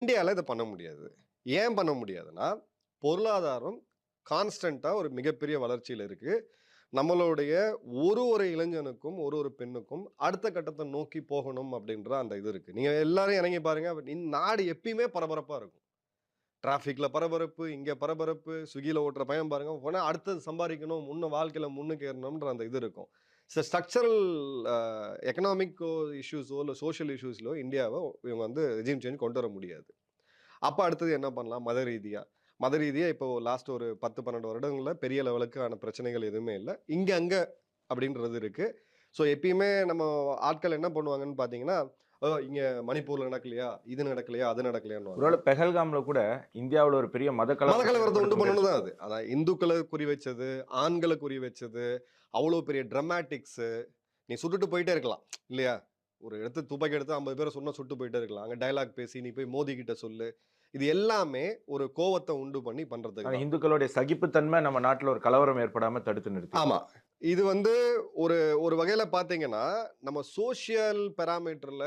இந்தியால இத பண்ண முடியாது. ஏன் பண்ண முடியாதுன்னா, பொருளாதாரம் கான்ஸ்டன்ட்டா ஒரு மிகப்பெரிய வளர்ச்சியில இருக்கு. நம்மளுடைய ஒரு இளைஞனுக்கும், ஒரு பெண்ணுக்கும் அடுத்த கட்டத்த நோக்கி போகணும் அப்படின்ற அந்த இது இருக்கு. நீங்க எல்லாரும் இறங்கி பாருங்க. நாடு எப்பயுமே பரபரப்பா இருக்கும். டிராஃபிக்ல பரபரப்பு, இங்க பரபரப்பு, ஸ்விக்கில ஓட்டுற பையன் பாருங்க, போனா அடுத்தது சம்பாரிக்கணும், வாழ்க்கையில முன்னுக்கு ஏறணும்ன்ற அந்த இது இருக்கும். ஸ்ட்ரக்சரல் அ எக்கனாமிக்கோ இஷ்யூஸோ, இல்ல சோசியல் இஷ்யூஸ்லோ இந்தியாவ இவங்க வந்து ரெஜிம் சேஞ்ச் கொண்டு வர முடியாது. அப்ப அடுத்தது என்ன பண்ணலாம்? மத ரீதியா இப்போ லாஸ்ட் ஒரு 10, 12 வருடங்கள்ல பெரிய லெவலுக்கான பிரச்சனைகள் எதுவுமே இல்ல. இங்க, அங்க அப்படின்றது இருக்கு. ஸோ எப்பயுமே நம்ம ஆட்கள் என்ன பண்ணுவாங்கன்னு பார்த்தீங்கன்னா, இங்க மணிப்பூர்ல நடக்கலையா? இது நடக்கலையா? அது நடக்கலையான்னுவாங்க. ஒருவேள பெஹல்காம்ல கூட இந்தியாவுல ஒரு பெரிய மத மத கலவரத்த கலவரத்த உண்டு ஏற்படுத்த பண்ணணும் முயற்சி தான் அது. அதான் இந்துக்கள குறி வச்சது, ஆண்கள குறி வச்சது, அவ்வளோ பெரிய ட்ரமாட்டிக்ஸு. நீ சுட்டுட்டு போயிட்டே இருக்கலாம். இல்லையா? ஒரு எடுத்து துப்பாக்கி எடுத்து 50 பேர சொன்னா சுட்டு போயிட்டே இருக்கலாம். அங்க டயலாக் பேசி, "நீ போய் மோடி கிட்ட சொல்லு." இது எல்லாமே ஒரு கோவத்த உண்டு பண்ணி பண்றதுக்கு ஆனா தான். இந்துக்களுடைய சகிப்புத்தன்மை நம்ம நாட்டுல ஒரு கலவரம் ஏற்படாம தடுத்து ஆமா. நிறுத்தியிருக்கு. இது வந்து ஒரு ஒரு வகையில பார்த்தீங்கன்னா, நம்ம சோசியல் பாராமீட்டர்ல